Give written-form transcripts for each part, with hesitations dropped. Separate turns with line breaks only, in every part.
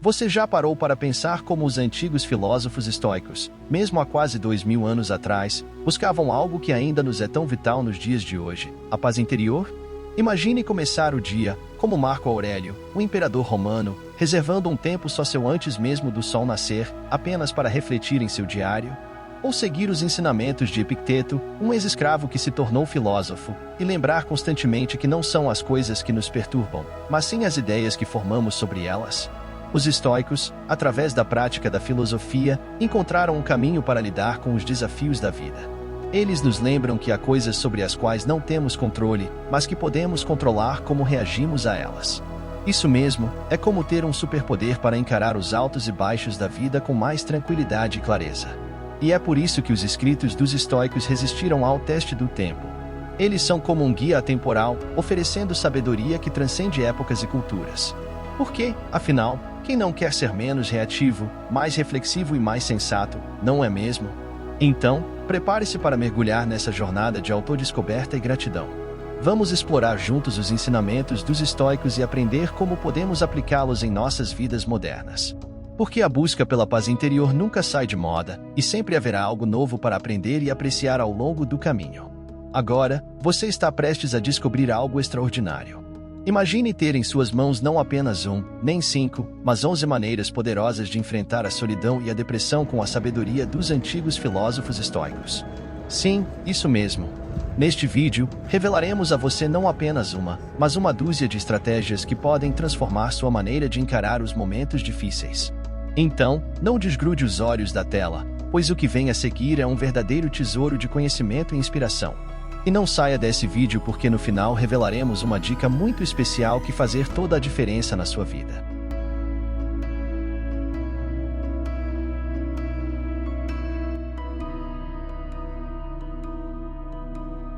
Você já parou para pensar como os antigos filósofos estoicos, mesmo há quase 2000 anos atrás, buscavam algo que ainda nos é tão vital nos dias de hoje, a paz interior? Imagine começar o dia, como Marco Aurélio, o imperador romano, reservando um tempo só seu antes mesmo do sol nascer, apenas para refletir em seu diário. Ou seguir os ensinamentos de Epicteto, um ex-escravo que se tornou filósofo, e lembrar constantemente que não são as coisas que nos perturbam, mas sim as ideias que formamos sobre elas. Os estoicos, através da prática da filosofia, encontraram um caminho para lidar com os desafios da vida. Eles nos lembram que há coisas sobre as quais não temos controle, mas que podemos controlar como reagimos a elas. Isso mesmo, é como ter um superpoder para encarar os altos e baixos da vida com mais tranquilidade e clareza. E é por isso que os escritos dos estoicos resistiram ao teste do tempo. Eles são como um guia atemporal, oferecendo sabedoria que transcende épocas e culturas. Porque, afinal, quem não quer ser menos reativo, mais reflexivo e mais sensato, não é mesmo? Então, prepare-se para mergulhar nessa jornada de autodescoberta e gratidão. Vamos explorar juntos os ensinamentos dos estoicos e aprender como podemos aplicá-los em nossas vidas modernas. Porque a busca pela paz interior nunca sai de moda, e sempre haverá algo novo para aprender e apreciar ao longo do caminho. Agora, você está prestes a descobrir algo extraordinário. Imagine ter em suas mãos não apenas nem 5, mas 11 maneiras poderosas de enfrentar a solidão e a depressão com a sabedoria dos antigos filósofos estoicos. Sim, isso mesmo. Neste vídeo, revelaremos a você não apenas mas uma dúzia de estratégias que podem transformar sua maneira de encarar os momentos difíceis. Então, não desgrude os olhos da tela, pois o que vem a seguir é um verdadeiro tesouro de conhecimento e inspiração. E não saia desse vídeo porque no final revelaremos uma dica muito especial que fazer toda a diferença na sua vida.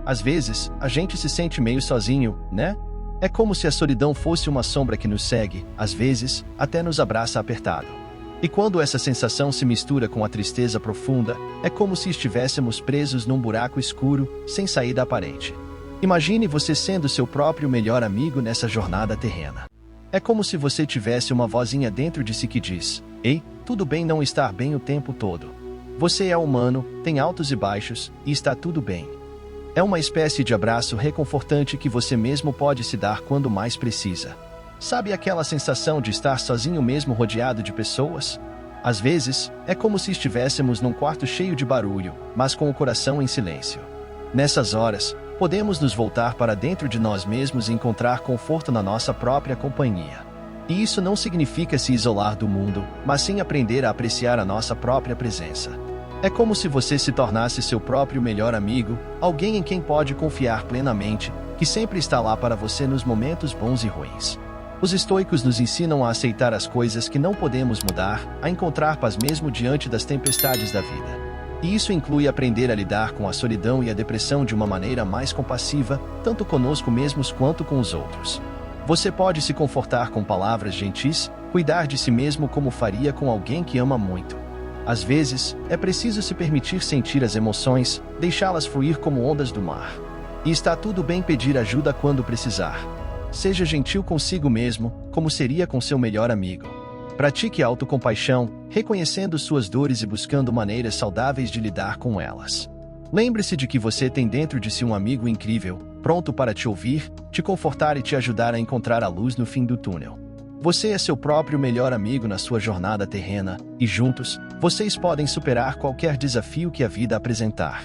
Às vezes, a gente se sente meio sozinho, né? É como se a solidão fosse uma sombra que nos segue, às vezes, até nos abraça apertado. E quando essa sensação se mistura com a tristeza profunda, é como se estivéssemos presos num buraco escuro, sem saída aparente. Imagine você sendo seu próprio melhor amigo nessa jornada terrena. É como se você tivesse uma vozinha dentro de si que diz: "Ei, tudo bem não estar bem o tempo todo. Você é humano, tem altos e baixos, e está tudo bem." É uma espécie de abraço reconfortante que você mesmo pode se dar quando mais precisa. Sabe aquela sensação de estar sozinho mesmo rodeado de pessoas? Às vezes, é como se estivéssemos num quarto cheio de barulho, mas com o coração em silêncio. Nessas horas, podemos nos voltar para dentro de nós mesmos e encontrar conforto na nossa própria companhia. E isso não significa se isolar do mundo, mas sim aprender a apreciar a nossa própria presença. É como se você se tornasse seu próprio melhor amigo, alguém em quem pode confiar plenamente, que sempre está lá para você nos momentos bons e ruins. Os estoicos nos ensinam a aceitar as coisas que não podemos mudar, a encontrar paz mesmo diante das tempestades da vida. E isso inclui aprender a lidar com a solidão e a depressão de uma maneira mais compassiva, tanto conosco mesmos quanto com os outros. Você pode se confortar com palavras gentis, cuidar de si mesmo como faria com alguém que ama muito. Às vezes, é preciso se permitir sentir as emoções, deixá-las fluir como ondas do mar. E está tudo bem pedir ajuda quando precisar. Seja gentil consigo mesmo, como seria com seu melhor amigo. Pratique autocompaixão, reconhecendo suas dores e buscando maneiras saudáveis de lidar com elas. Lembre-se de que você tem dentro de si um amigo incrível, pronto para te ouvir, te confortar e te ajudar a encontrar a luz no fim do túnel. Você é seu próprio melhor amigo na sua jornada terrena, e juntos, vocês podem superar qualquer desafio que a vida apresentar.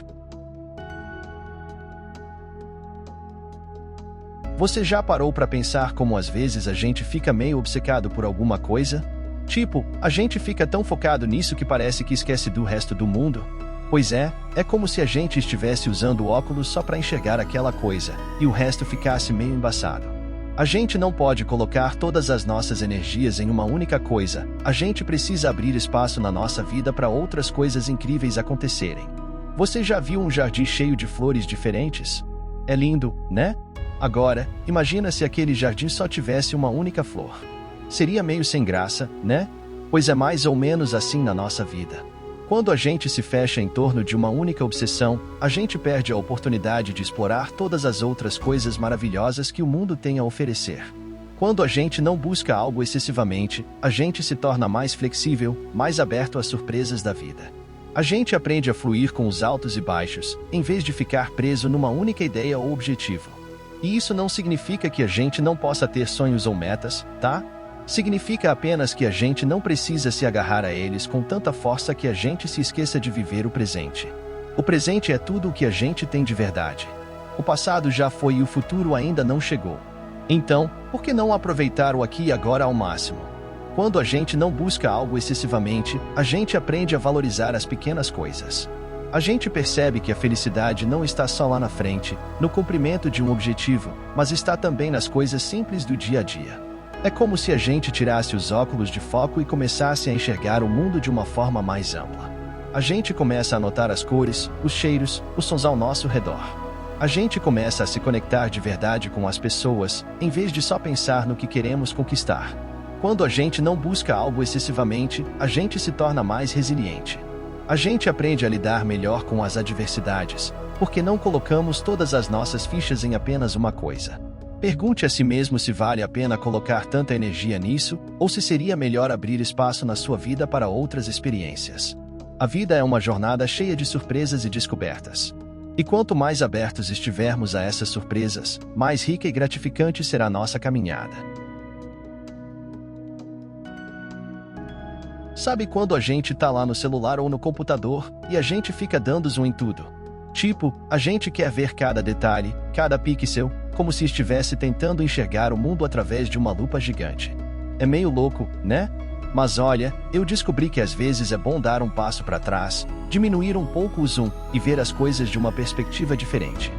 Você já parou para pensar como às vezes a gente fica meio obcecado por alguma coisa? Tipo, a gente fica tão focado nisso que parece que esquece do resto do mundo? Pois é como se a gente estivesse usando óculos só para enxergar aquela coisa, e o resto ficasse meio embaçado. A gente não pode colocar todas as nossas energias em uma única coisa, a gente precisa abrir espaço na nossa vida para outras coisas incríveis acontecerem. Você já viu um jardim cheio de flores diferentes? É lindo, né? Agora, imagina se aquele jardim só tivesse uma única flor. Seria meio sem graça, né? Pois é mais ou menos assim na nossa vida. Quando a gente se fecha em torno de uma única obsessão, a gente perde a oportunidade de explorar todas as outras coisas maravilhosas que o mundo tem a oferecer. Quando a gente não busca algo excessivamente, a gente se torna mais flexível, mais aberto às surpresas da vida. A gente aprende a fluir com os altos e baixos, em vez de ficar preso numa única ideia ou objetivo. E isso não significa que a gente não possa ter sonhos ou metas, tá? Significa apenas que a gente não precisa se agarrar a eles com tanta força que a gente se esqueça de viver o presente. O presente é tudo o que a gente tem de verdade. O passado já foi e o futuro ainda não chegou. Então, por que não aproveitar o aqui e agora ao máximo? Quando a gente não busca algo excessivamente, a gente aprende a valorizar as pequenas coisas. A gente percebe que a felicidade não está só lá na frente, no cumprimento de um objetivo, mas está também nas coisas simples do dia a dia. É como se a gente tirasse os óculos de foco e começasse a enxergar o mundo de uma forma mais ampla. A gente começa a notar as cores, os cheiros, os sons ao nosso redor. A gente começa a se conectar de verdade com as pessoas, em vez de só pensar no que queremos conquistar. Quando a gente não busca algo excessivamente, a gente se torna mais resiliente. A gente aprende a lidar melhor com as adversidades, porque não colocamos todas as nossas fichas em apenas uma coisa. Pergunte a si mesmo se vale a pena colocar tanta energia nisso, ou se seria melhor abrir espaço na sua vida para outras experiências. A vida é uma jornada cheia de surpresas e descobertas. E quanto mais abertos estivermos a essas surpresas, mais rica e gratificante será a nossa caminhada. Sabe quando a gente tá lá no celular ou no computador, e a gente fica dando zoom em tudo? Tipo, a gente quer ver cada detalhe, cada pixel, como se estivesse tentando enxergar o mundo através de uma lupa gigante. É meio louco, né? Mas olha, eu descobri que às vezes é bom dar um passo para trás, diminuir um pouco o zoom e ver as coisas de uma perspectiva diferente.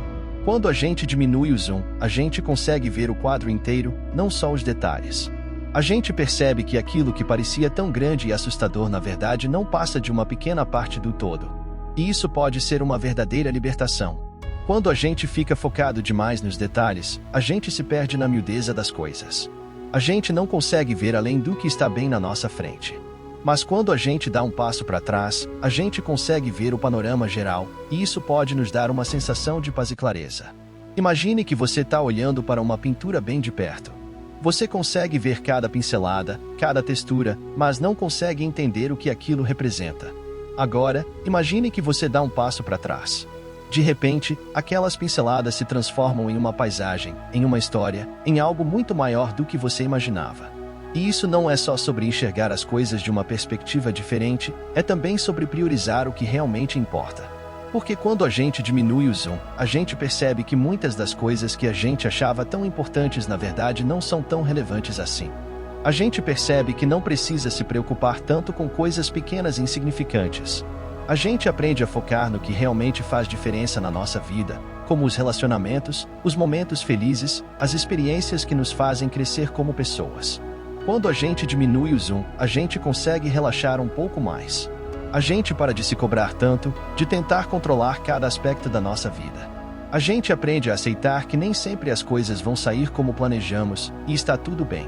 Quando a gente diminui o zoom, a gente consegue ver o quadro inteiro, não só os detalhes. A gente percebe que aquilo que parecia tão grande e assustador na verdade não passa de uma pequena parte do todo. E isso pode ser uma verdadeira libertação. Quando a gente fica focado demais nos detalhes, a gente se perde na miudeza das coisas. A gente não consegue ver além do que está bem na nossa frente. Mas quando a gente dá um passo para trás, a gente consegue ver o panorama geral, e isso pode nos dar uma sensação de paz e clareza. Imagine que você está olhando para uma pintura bem de perto. Você consegue ver cada pincelada, cada textura, mas não consegue entender o que aquilo representa. Agora, imagine que você dá um passo para trás. De repente, aquelas pinceladas se transformam em uma paisagem, em uma história, em algo muito maior do que você imaginava. E isso não é só sobre enxergar as coisas de uma perspectiva diferente, é também sobre priorizar o que realmente importa. Porque quando a gente diminui o zoom, a gente percebe que muitas das coisas que a gente achava tão importantes na verdade não são tão relevantes assim. A gente percebe que não precisa se preocupar tanto com coisas pequenas e insignificantes. A gente aprende a focar no que realmente faz diferença na nossa vida, como os relacionamentos, os momentos felizes, as experiências que nos fazem crescer como pessoas. Quando a gente diminui o zoom, a gente consegue relaxar um pouco mais. A gente para de se cobrar tanto, de tentar controlar cada aspecto da nossa vida. A gente aprende a aceitar que nem sempre as coisas vão sair como planejamos, e está tudo bem.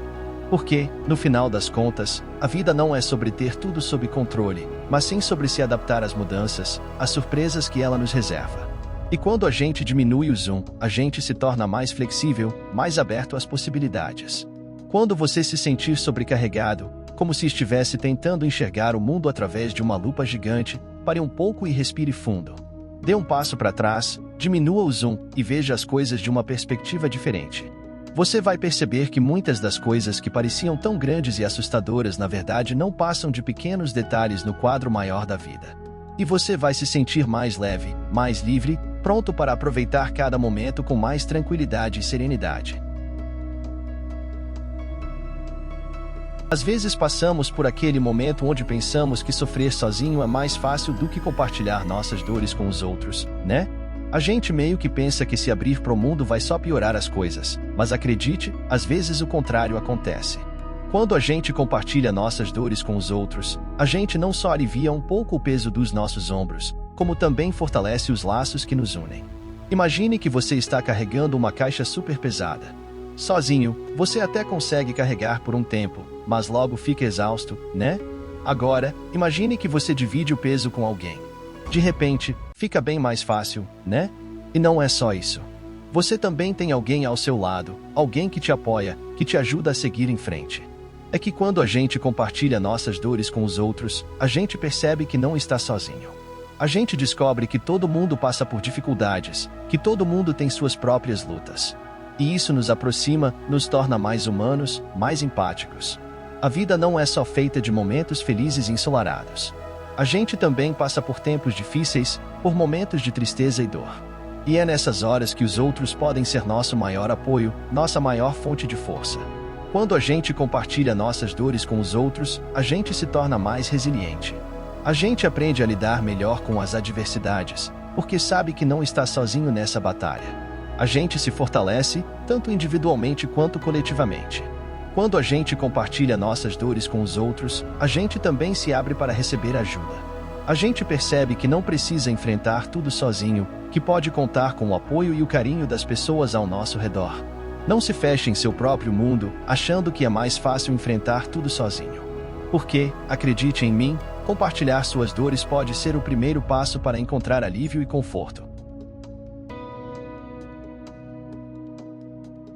Porque, no final das contas, a vida não é sobre ter tudo sob controle, mas sim sobre se adaptar às mudanças, às surpresas que ela nos reserva. E quando a gente diminui o zoom, a gente se torna mais flexível, mais aberto às possibilidades. Quando você se sentir sobrecarregado, como se estivesse tentando enxergar o mundo através de uma lupa gigante, pare um pouco e respire fundo. Dê um passo para trás, diminua o zoom e veja as coisas de uma perspectiva diferente. Você vai perceber que muitas das coisas que pareciam tão grandes e assustadoras na verdade não passam de pequenos detalhes no quadro maior da vida. E você vai se sentir mais leve, mais livre, pronto para aproveitar cada momento com mais tranquilidade e serenidade. Às vezes passamos por aquele momento onde pensamos que sofrer sozinho é mais fácil do que compartilhar nossas dores com os outros, né? A gente meio que pensa que se abrir pro mundo vai só piorar as coisas, mas acredite, às vezes o contrário acontece. Quando a gente compartilha nossas dores com os outros, a gente não só alivia um pouco o peso dos nossos ombros, como também fortalece os laços que nos unem. Imagine que você está carregando uma caixa super pesada. Sozinho, você até consegue carregar por um tempo, mas logo fica exausto, né? Agora, imagine que você divide o peso com alguém. De repente, fica bem mais fácil, né? E não é só isso. Você também tem alguém ao seu lado, alguém que te apoia, que te ajuda a seguir em frente. É que quando a gente compartilha nossas dores com os outros, a gente percebe que não está sozinho. A gente descobre que todo mundo passa por dificuldades, que todo mundo tem suas próprias lutas. E isso nos aproxima, nos torna mais humanos, mais empáticos. A vida não é só feita de momentos felizes e ensolarados. A gente também passa por tempos difíceis, por momentos de tristeza e dor. E é nessas horas que os outros podem ser nosso maior apoio, nossa maior fonte de força. Quando a gente compartilha nossas dores com os outros, a gente se torna mais resiliente. A gente aprende a lidar melhor com as adversidades, porque sabe que não está sozinho nessa batalha. A gente se fortalece, tanto individualmente quanto coletivamente. Quando a gente compartilha nossas dores com os outros, a gente também se abre para receber ajuda. A gente percebe que não precisa enfrentar tudo sozinho, que pode contar com o apoio e o carinho das pessoas ao nosso redor. Não se feche em seu próprio mundo, achando que é mais fácil enfrentar tudo sozinho. Porque, acredite em mim, compartilhar suas dores pode ser o primeiro passo para encontrar alívio e conforto.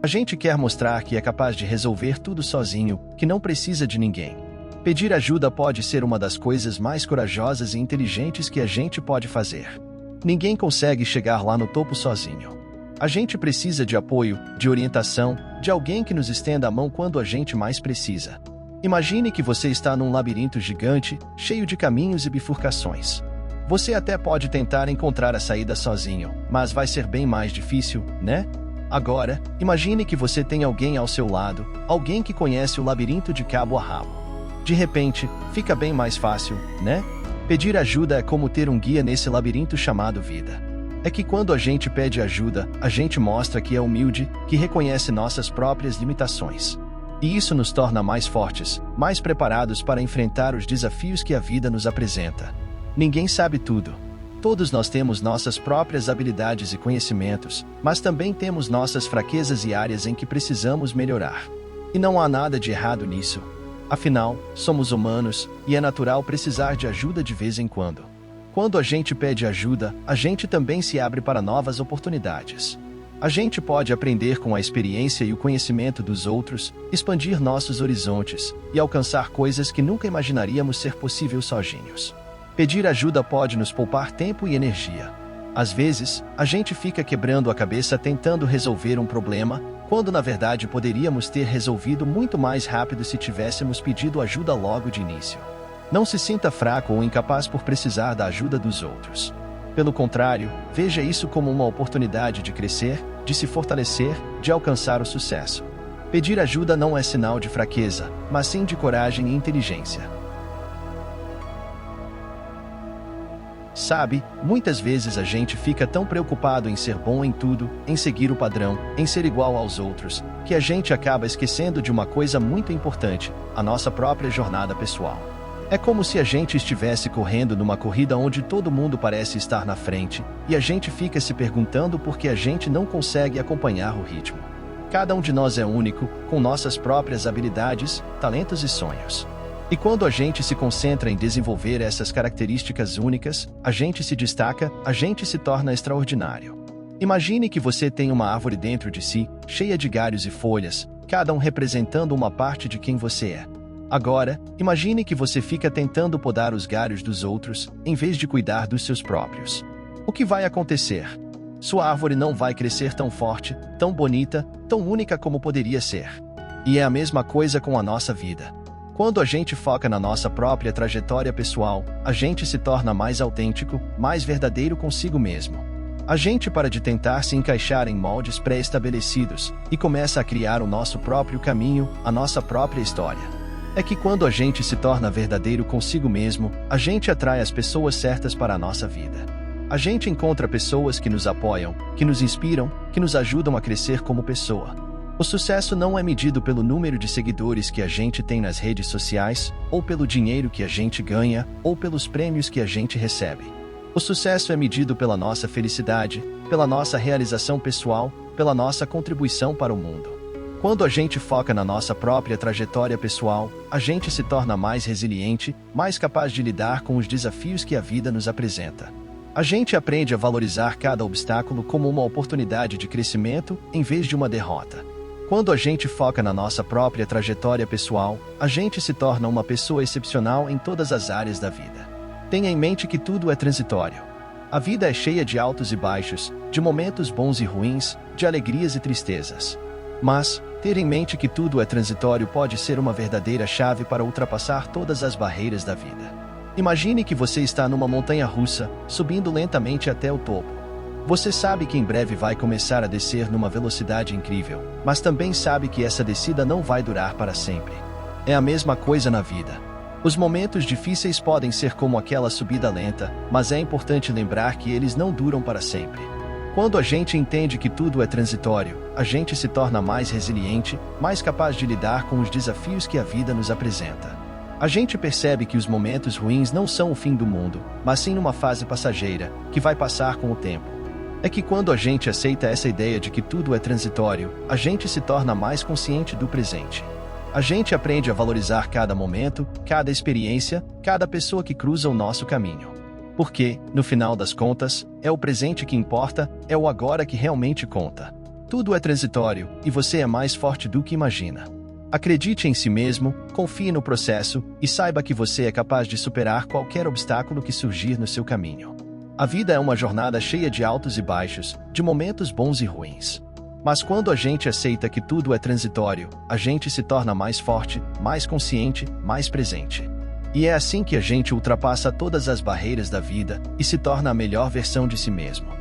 A gente quer mostrar que é capaz de resolver tudo sozinho, que não precisa de ninguém. Pedir ajuda pode ser uma das coisas mais corajosas e inteligentes que a gente pode fazer. Ninguém consegue chegar lá no topo sozinho. A gente precisa de apoio, de orientação, de alguém que nos estenda a mão quando a gente mais precisa. Imagine que você está num labirinto gigante, cheio de caminhos e bifurcações. Você até pode tentar encontrar a saída sozinho, mas vai ser bem mais difícil, né? Agora, imagine que você tem alguém ao seu lado, alguém que conhece o labirinto de cabo a rabo. De repente, fica bem mais fácil, né? Pedir ajuda é como ter um guia nesse labirinto chamado vida. É que quando a gente pede ajuda, a gente mostra que é humilde, que reconhece nossas próprias limitações. E isso nos torna mais fortes, mais preparados para enfrentar os desafios que a vida nos apresenta. Ninguém sabe tudo. Todos nós temos nossas próprias habilidades e conhecimentos, mas também temos nossas fraquezas e áreas em que precisamos melhorar. E não há nada de errado nisso. Afinal, somos humanos, e é natural precisar de ajuda de vez em quando. Quando a gente pede ajuda, a gente também se abre para novas oportunidades. A gente pode aprender com a experiência e o conhecimento dos outros, expandir nossos horizontes e alcançar coisas que nunca imaginaríamos ser possível sozinhos. Pedir ajuda pode nos poupar tempo e energia. Às vezes, a gente fica quebrando a cabeça tentando resolver um problema, quando na verdade poderíamos ter resolvido muito mais rápido se tivéssemos pedido ajuda logo de início. Não se sinta fraco ou incapaz por precisar da ajuda dos outros. Pelo contrário, veja isso como uma oportunidade de crescer, de se fortalecer, de alcançar o sucesso. Pedir ajuda não é sinal de fraqueza, mas sim de coragem e inteligência. Sabe, muitas vezes a gente fica tão preocupado em ser bom em tudo, em seguir o padrão, em ser igual aos outros, que a gente acaba esquecendo de uma coisa muito importante, a nossa própria jornada pessoal. É como se a gente estivesse correndo numa corrida onde todo mundo parece estar na frente, e a gente fica se perguntando por que a gente não consegue acompanhar o ritmo. Cada um de nós é único, com nossas próprias habilidades, talentos e sonhos. E quando a gente se concentra em desenvolver essas características únicas, a gente se destaca, a gente se torna extraordinário. Imagine que você tem uma árvore dentro de si, cheia de galhos e folhas, cada um representando uma parte de quem você é. Agora, imagine que você fica tentando podar os galhos dos outros, em vez de cuidar dos seus próprios. O que vai acontecer? Sua árvore não vai crescer tão forte, tão bonita, tão única como poderia ser. E é a mesma coisa com a nossa vida. Quando a gente foca na nossa própria trajetória pessoal, a gente se torna mais autêntico, mais verdadeiro consigo mesmo. A gente para de tentar se encaixar em moldes pré-estabelecidos e começa a criar o nosso próprio caminho, a nossa própria história. É que quando a gente se torna verdadeiro consigo mesmo, a gente atrai as pessoas certas para a nossa vida. A gente encontra pessoas que nos apoiam, que nos inspiram, que nos ajudam a crescer como pessoa. O sucesso não é medido pelo número de seguidores que a gente tem nas redes sociais, ou pelo dinheiro que a gente ganha, ou pelos prêmios que a gente recebe. O sucesso é medido pela nossa felicidade, pela nossa realização pessoal, pela nossa contribuição para o mundo. Quando a gente foca na nossa própria trajetória pessoal, a gente se torna mais resiliente, mais capaz de lidar com os desafios que a vida nos apresenta. A gente aprende a valorizar cada obstáculo como uma oportunidade de crescimento em vez de uma derrota. Quando a gente foca na nossa própria trajetória pessoal, a gente se torna uma pessoa excepcional em todas as áreas da vida. Tenha em mente que tudo é transitório. A vida é cheia de altos e baixos, de momentos bons e ruins, de alegrias e tristezas. Mas, ter em mente que tudo é transitório pode ser uma verdadeira chave para ultrapassar todas as barreiras da vida. Imagine que você está numa montanha-russa, subindo lentamente até o topo. Você sabe que em breve vai começar a descer numa velocidade incrível, mas também sabe que essa descida não vai durar para sempre. É a mesma coisa na vida. Os momentos difíceis podem ser como aquela subida lenta, mas é importante lembrar que eles não duram para sempre. Quando a gente entende que tudo é transitório, a gente se torna mais resiliente, mais capaz de lidar com os desafios que a vida nos apresenta. A gente percebe que os momentos ruins não são o fim do mundo, mas sim uma fase passageira, que vai passar com o tempo. É que quando a gente aceita essa ideia de que tudo é transitório, a gente se torna mais consciente do presente. A gente aprende a valorizar cada momento, cada experiência, cada pessoa que cruza o nosso caminho. Porque, no final das contas, é o presente que importa, é o agora que realmente conta. Tudo é transitório, e você é mais forte do que imagina. Acredite em si mesmo, confie no processo, e saiba que você é capaz de superar qualquer obstáculo que surgir no seu caminho. A vida é uma jornada cheia de altos e baixos, de momentos bons e ruins. Mas quando a gente aceita que tudo é transitório, a gente se torna mais forte, mais consciente, mais presente. E é assim que a gente ultrapassa todas as barreiras da vida e se torna a melhor versão de si mesmo.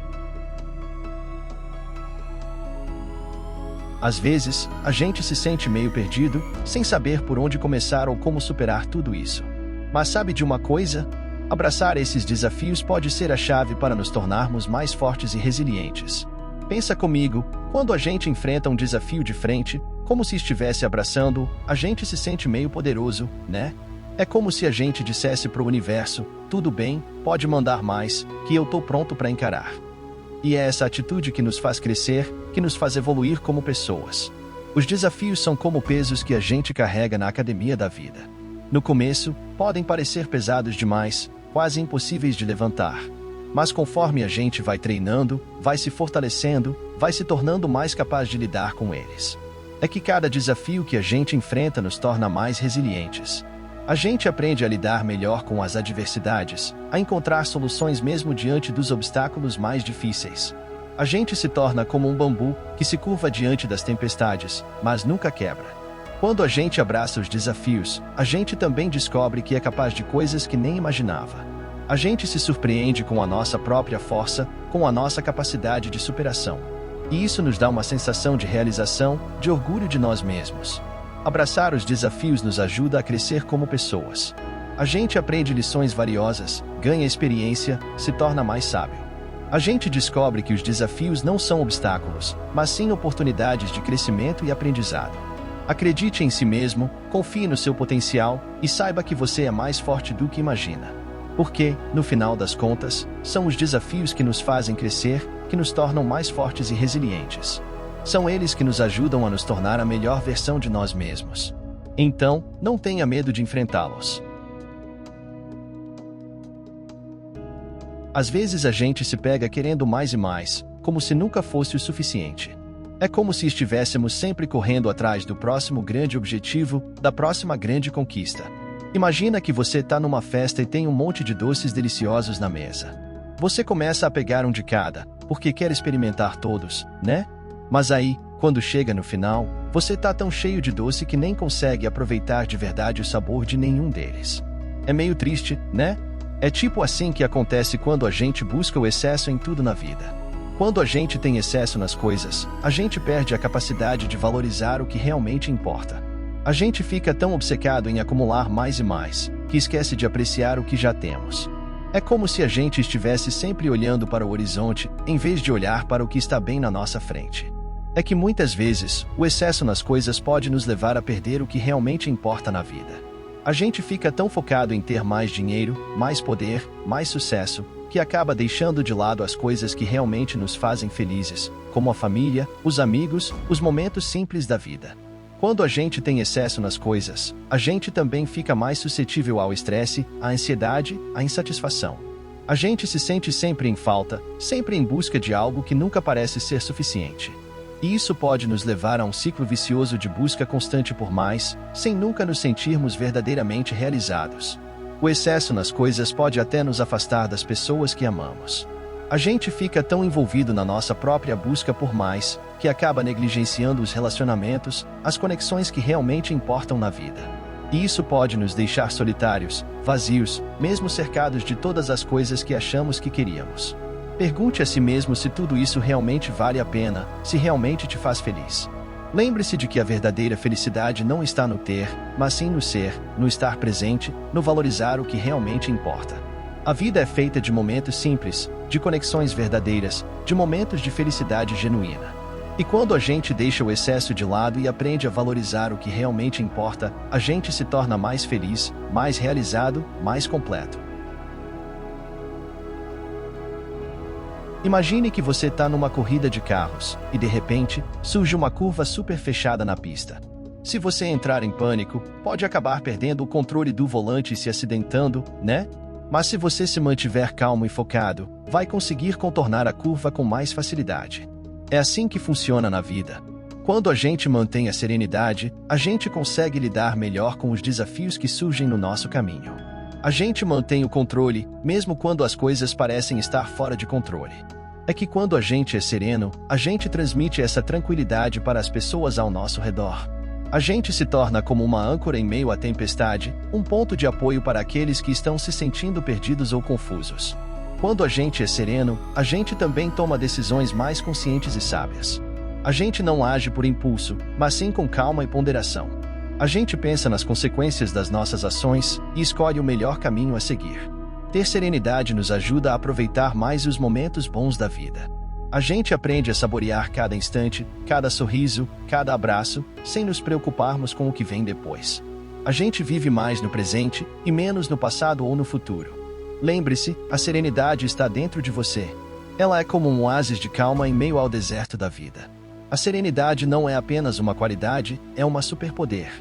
Às vezes, a gente se sente meio perdido, sem saber por onde começar ou como superar tudo isso. Mas sabe de uma coisa? Abraçar esses desafios pode ser a chave para nos tornarmos mais fortes e resilientes. Pensa comigo, quando a gente enfrenta um desafio de frente, como se estivesse abraçando-o, a gente se sente meio poderoso, né? É como se a gente dissesse para o universo, tudo bem, pode mandar mais, que eu tô pronto para encarar. E é essa atitude que nos faz crescer, que nos faz evoluir como pessoas. Os desafios são como pesos que a gente carrega na academia da vida. No começo, podem parecer pesados demais, quase impossíveis de levantar. Mas conforme a gente vai treinando, vai se fortalecendo, vai se tornando mais capaz de lidar com eles. É que cada desafio que a gente enfrenta nos torna mais resilientes. A gente aprende a lidar melhor com as adversidades, a encontrar soluções mesmo diante dos obstáculos mais difíceis. A gente se torna como um bambu que se curva diante das tempestades, mas nunca quebra. Quando a gente abraça os desafios, a gente também descobre que é capaz de coisas que nem imaginava. A gente se surpreende com a nossa própria força, com a nossa capacidade de superação. E isso nos dá uma sensação de realização, de orgulho de nós mesmos. Abraçar os desafios nos ajuda a crescer como pessoas. A gente aprende lições valiosas, ganha experiência, se torna mais sábio. A gente descobre que os desafios não são obstáculos, mas sim oportunidades de crescimento e aprendizado. Acredite em si mesmo, confie no seu potencial e saiba que você é mais forte do que imagina. Porque, no final das contas, são os desafios que nos fazem crescer, que nos tornam mais fortes e resilientes. São eles que nos ajudam a nos tornar a melhor versão de nós mesmos. Então, não tenha medo de enfrentá-los. Às vezes a gente se pega querendo mais e mais, como se nunca fosse o suficiente. É como se estivéssemos sempre correndo atrás do próximo grande objetivo, da próxima grande conquista. Imagina que você está numa festa e tem um monte de doces deliciosos na mesa. Você começa a pegar um de cada, porque quer experimentar todos, né? Mas aí, quando chega no final, você está tão cheio de doce que nem consegue aproveitar de verdade o sabor de nenhum deles. É meio triste, né? É tipo assim que acontece quando a gente busca o excesso em tudo na vida. Quando a gente tem excesso nas coisas, a gente perde a capacidade de valorizar o que realmente importa. A gente fica tão obcecado em acumular mais e mais, que esquece de apreciar o que já temos. É como se a gente estivesse sempre olhando para o horizonte, em vez de olhar para o que está bem na nossa frente. É que muitas vezes, o excesso nas coisas pode nos levar a perder o que realmente importa na vida. A gente fica tão focado em ter mais dinheiro, mais poder, mais sucesso, que acaba deixando de lado as coisas que realmente nos fazem felizes, como a família, os amigos, os momentos simples da vida. Quando a gente tem excesso nas coisas, a gente também fica mais suscetível ao estresse, à ansiedade, à insatisfação. A gente se sente sempre em falta, sempre em busca de algo que nunca parece ser suficiente. E isso pode nos levar a um ciclo vicioso de busca constante por mais, sem nunca nos sentirmos verdadeiramente realizados. O excesso nas coisas pode até nos afastar das pessoas que amamos. A gente fica tão envolvido na nossa própria busca por mais, que acaba negligenciando os relacionamentos, as conexões que realmente importam na vida. E isso pode nos deixar solitários, vazios, mesmo cercados de todas as coisas que achamos que queríamos. Pergunte a si mesmo se tudo isso realmente vale a pena, se realmente te faz feliz. Lembre-se de que a verdadeira felicidade não está no ter, mas sim no ser, no estar presente, no valorizar o que realmente importa. A vida é feita de momentos simples, de conexões verdadeiras, de momentos de felicidade genuína. E quando a gente deixa o excesso de lado e aprende a valorizar o que realmente importa, a gente se torna mais feliz, mais realizado, mais completo. Imagine que você está numa corrida de carros, e de repente, surge uma curva super fechada na pista. Se você entrar em pânico, pode acabar perdendo o controle do volante e se acidentando, né? Mas se você se mantiver calmo e focado, vai conseguir contornar a curva com mais facilidade. É assim que funciona na vida. Quando a gente mantém a serenidade, a gente consegue lidar melhor com os desafios que surgem no nosso caminho. A gente mantém o controle, mesmo quando as coisas parecem estar fora de controle. É que quando a gente é sereno, a gente transmite essa tranquilidade para as pessoas ao nosso redor. A gente se torna como uma âncora em meio à tempestade, um ponto de apoio para aqueles que estão se sentindo perdidos ou confusos. Quando a gente é sereno, a gente também toma decisões mais conscientes e sábias. A gente não age por impulso, mas sim com calma e ponderação. A gente pensa nas consequências das nossas ações e escolhe o melhor caminho a seguir. Ter serenidade nos ajuda a aproveitar mais os momentos bons da vida. A gente aprende a saborear cada instante, cada sorriso, cada abraço, sem nos preocuparmos com o que vem depois. A gente vive mais no presente e menos no passado ou no futuro. Lembre-se, a serenidade está dentro de você. Ela é como um oásis de calma em meio ao deserto da vida. A serenidade não é apenas uma qualidade, é uma superpoder.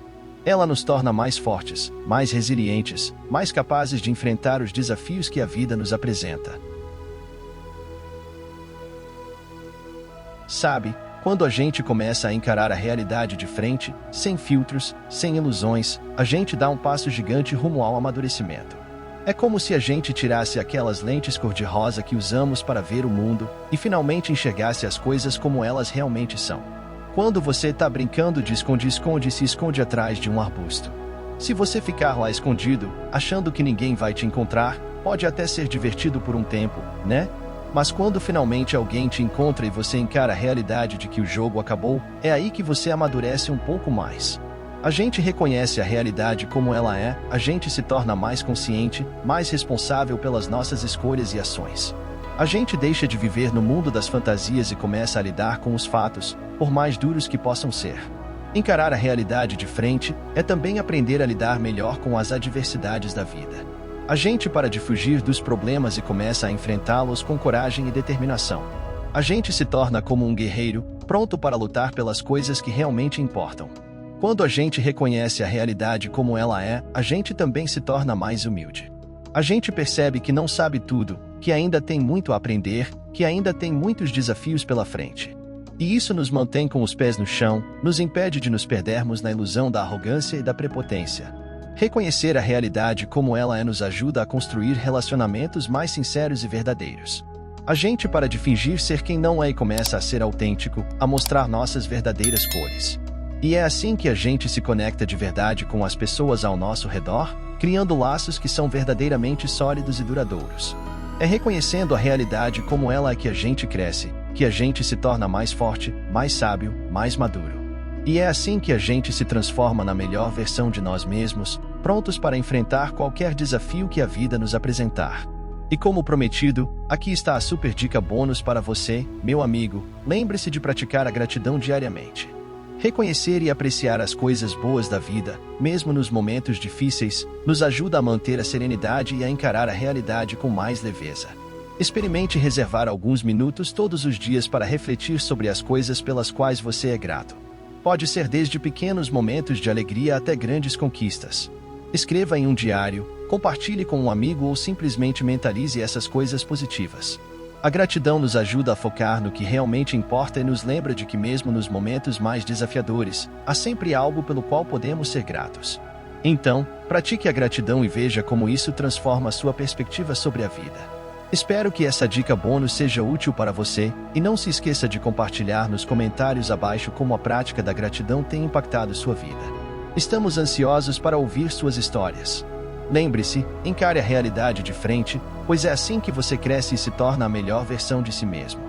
Ela nos torna mais fortes, mais resilientes, mais capazes de enfrentar os desafios que a vida nos apresenta. Sabe, quando a gente começa a encarar a realidade de frente, sem filtros, sem ilusões, a gente dá um passo gigante rumo ao amadurecimento. É como se a gente tirasse aquelas lentes cor-de-rosa que usamos para ver o mundo e finalmente enxergasse as coisas como elas realmente são. Quando você está brincando de esconde-esconde e se esconde atrás de um arbusto. Se você ficar lá escondido, achando que ninguém vai te encontrar, pode até ser divertido por um tempo, né? Mas quando finalmente alguém te encontra e você encara a realidade de que o jogo acabou, é aí que você amadurece um pouco mais. A gente reconhece a realidade como ela é, a gente se torna mais consciente, mais responsável pelas nossas escolhas e ações. A gente deixa de viver no mundo das fantasias e começa a lidar com os fatos, por mais duros que possam ser. Encarar a realidade de frente é também aprender a lidar melhor com as adversidades da vida. A gente para de fugir dos problemas e começa a enfrentá-los com coragem e determinação. A gente se torna como um guerreiro, pronto para lutar pelas coisas que realmente importam. Quando a gente reconhece a realidade como ela é, a gente também se torna mais humilde. A gente percebe que não sabe tudo, que ainda tem muito a aprender, que ainda tem muitos desafios pela frente. E isso nos mantém com os pés no chão, nos impede de nos perdermos na ilusão da arrogância e da prepotência. Reconhecer a realidade como ela é nos ajuda a construir relacionamentos mais sinceros e verdadeiros. A gente para de fingir ser quem não é e começa a ser autêntico, a mostrar nossas verdadeiras cores. E é assim que a gente se conecta de verdade com as pessoas ao nosso redor, criando laços que são verdadeiramente sólidos e duradouros. É reconhecendo a realidade como ela é que a gente cresce, que a gente se torna mais forte, mais sábio, mais maduro. E é assim que a gente se transforma na melhor versão de nós mesmos, prontos para enfrentar qualquer desafio que a vida nos apresentar. E como prometido, aqui está a super dica bônus para você, meu amigo. Lembre-se de praticar a gratidão diariamente. Reconhecer e apreciar as coisas boas da vida, mesmo nos momentos difíceis, nos ajuda a manter a serenidade e a encarar a realidade com mais leveza. Experimente reservar alguns minutos todos os dias para refletir sobre as coisas pelas quais você é grato. Pode ser desde pequenos momentos de alegria até grandes conquistas. Escreva em um diário, Compartilhe com um amigo ou simplesmente mentalize essas coisas positivas. A gratidão nos ajuda a focar no que realmente importa e nos lembra de que mesmo nos momentos mais desafiadores, há sempre algo pelo qual podemos ser gratos. Então, pratique a gratidão e veja como isso transforma a sua perspectiva sobre a vida. Espero que essa dica bônus seja útil para você, e não se esqueça de compartilhar nos comentários abaixo como a prática da gratidão tem impactado sua vida. Estamos ansiosos para ouvir suas histórias. Lembre-se, encare a realidade de frente, pois é assim que você cresce e se torna a melhor versão de si mesmo.